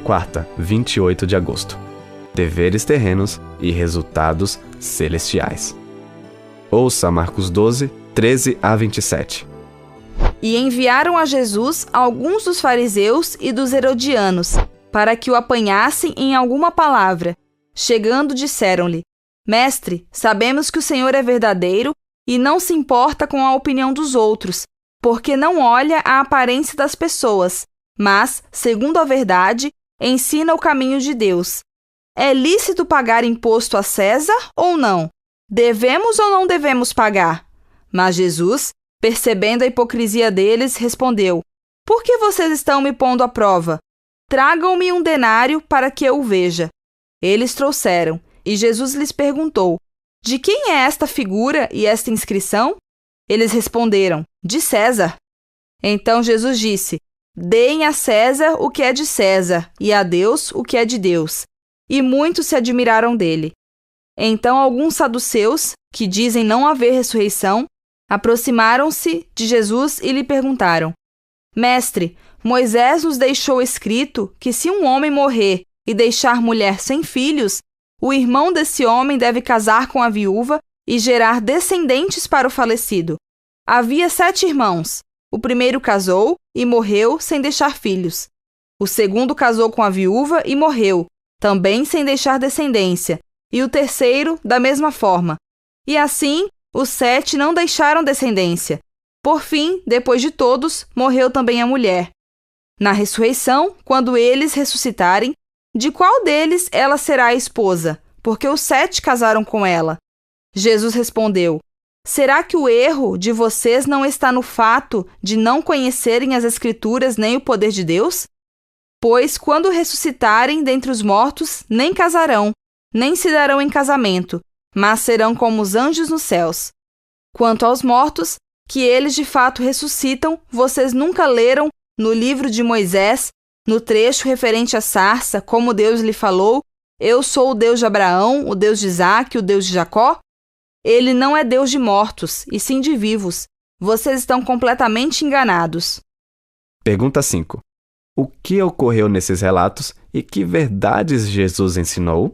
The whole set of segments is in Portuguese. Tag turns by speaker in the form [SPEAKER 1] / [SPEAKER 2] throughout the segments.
[SPEAKER 1] quarta, 28 de agosto. Deveres terrenos e resultados celestiais. Ouça Marcos 12, 13 a 27.
[SPEAKER 2] E enviaram a Jesus alguns dos fariseus e dos herodianos, para que o apanhassem em alguma palavra. Chegando, disseram-lhe: Mestre, sabemos que o Senhor é verdadeiro e não se importa com a opinião dos outros, porque não olha a aparência das pessoas, mas, segundo a verdade, ensina o caminho de Deus. É lícito pagar imposto a César ou não? Devemos ou não devemos pagar? Mas Jesus, percebendo a hipocrisia deles, respondeu: Por que vocês estão me pondo à prova? Tragam-me um denário para que eu o veja. Eles trouxeram, e Jesus lhes perguntou: De quem é esta figura e esta inscrição? Eles responderam: De César. Então Jesus disse: Deem a César o que é de César, e a Deus o que é de Deus. E muitos se admiraram dele. Então alguns saduceus, que dizem não haver ressurreição, aproximaram-se de Jesus e lhe perguntaram: Mestre, Moisés nos deixou escrito que se um homem morrer e deixar mulher sem filhos, o irmão desse homem deve casar com a viúva e gerar descendentes para o falecido. Havia 7 irmãos. O primeiro casou e morreu sem deixar filhos. O segundo casou com a viúva e morreu, também sem deixar descendência. E o terceiro, da mesma forma. E assim, os 7 não deixaram descendência. Por fim, depois de todos, morreu também a mulher. Na ressurreição, quando eles ressuscitarem, de qual deles ela será a esposa? Porque os 7 casaram com ela. Jesus respondeu: Será que o erro de vocês não está no fato de não conhecerem as Escrituras nem o poder de Deus? Pois, quando ressuscitarem dentre os mortos, nem casarão, nem se darão em casamento, mas serão como os anjos nos céus. Quanto aos mortos, que eles de fato ressuscitam, vocês nunca leram no livro de Moisés, no trecho referente à sarça, como Deus lhe falou: Eu sou o Deus de Abraão, o Deus de Isaque, o Deus de Jacó? Ele não é Deus de mortos, e sim de vivos. Vocês estão completamente enganados.
[SPEAKER 1] Pergunta 5. O que ocorreu nesses relatos e que verdades Jesus ensinou?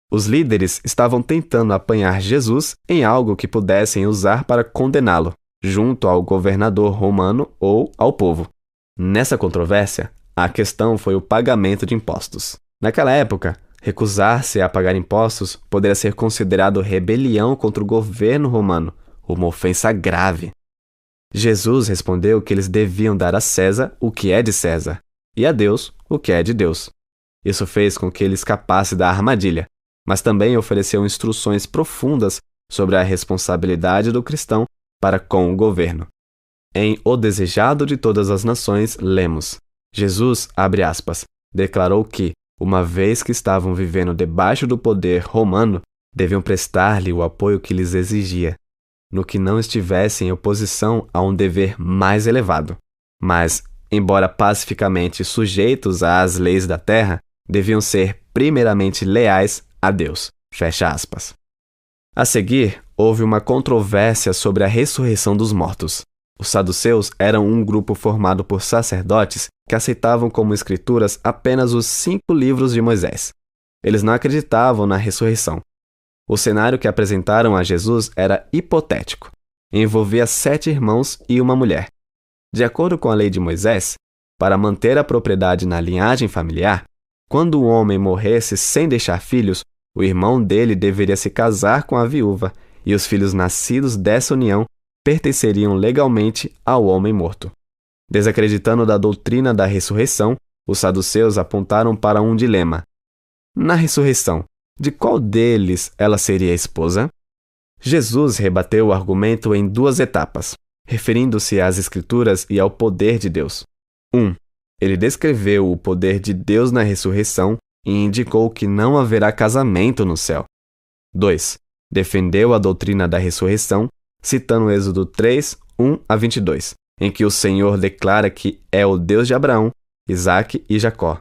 [SPEAKER 1] Os líderes estavam tentando apanhar Jesus em algo que pudessem usar para condená-lo, junto ao governador romano ou ao povo. Nessa controvérsia, a questão foi o pagamento de impostos. Naquela época, recusar-se a pagar impostos poderia ser considerado rebelião contra o governo romano, uma ofensa grave. Jesus respondeu que eles deviam dar a César o que é de César e a Deus o que é de Deus. Isso fez com que ele escapasse da armadilha, mas também ofereceu instruções profundas sobre a responsabilidade do cristão para com o governo. Em O Desejado de Todas as Nações, lemos: Jesus, abre aspas, declarou que, uma vez que estavam vivendo debaixo do poder romano, deviam prestar-lhe o apoio que lhes exigia, no que não estivessem em oposição a um dever mais elevado. Mas, embora pacificamente sujeitos às leis da terra, deviam ser primeiramente leais a Deus. Fecha aspas. A seguir, houve uma controvérsia sobre a ressurreição dos mortos. Os saduceus eram um grupo formado por sacerdotes que aceitavam como escrituras apenas os 5 livros de Moisés. Eles não acreditavam na ressurreição. O cenário que apresentaram a Jesus era hipotético. Envolvia 7 irmãos e uma mulher. De acordo com a lei de Moisés, para manter a propriedade na linhagem familiar, quando o homem morresse sem deixar filhos, o irmão dele deveria se casar com a viúva, e os filhos nascidos dessa união pertenceriam legalmente ao homem morto. Desacreditando da doutrina da ressurreição, os saduceus apontaram para um dilema. Na ressurreição, de qual deles ela seria a esposa? Jesus rebateu o argumento em 2 etapas, referindo-se às Escrituras e ao poder de Deus. 1. Ele descreveu o poder de Deus na ressurreição e indicou que não haverá casamento no céu. 2. Defendeu a doutrina da ressurreição, citando Êxodo 3, 1 a 22, em que o Senhor declara que é o Deus de Abraão, Isaque e Jacó.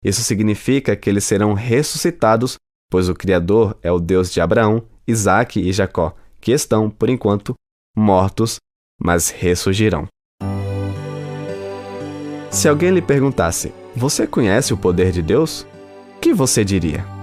[SPEAKER 1] Isso significa que eles serão ressuscitados, pois o Criador é o Deus de Abraão, Isaque e Jacó, que estão, por enquanto, mortos, mas ressurgirão. Se alguém lhe perguntasse: Você conhece o poder de Deus? O que você diria?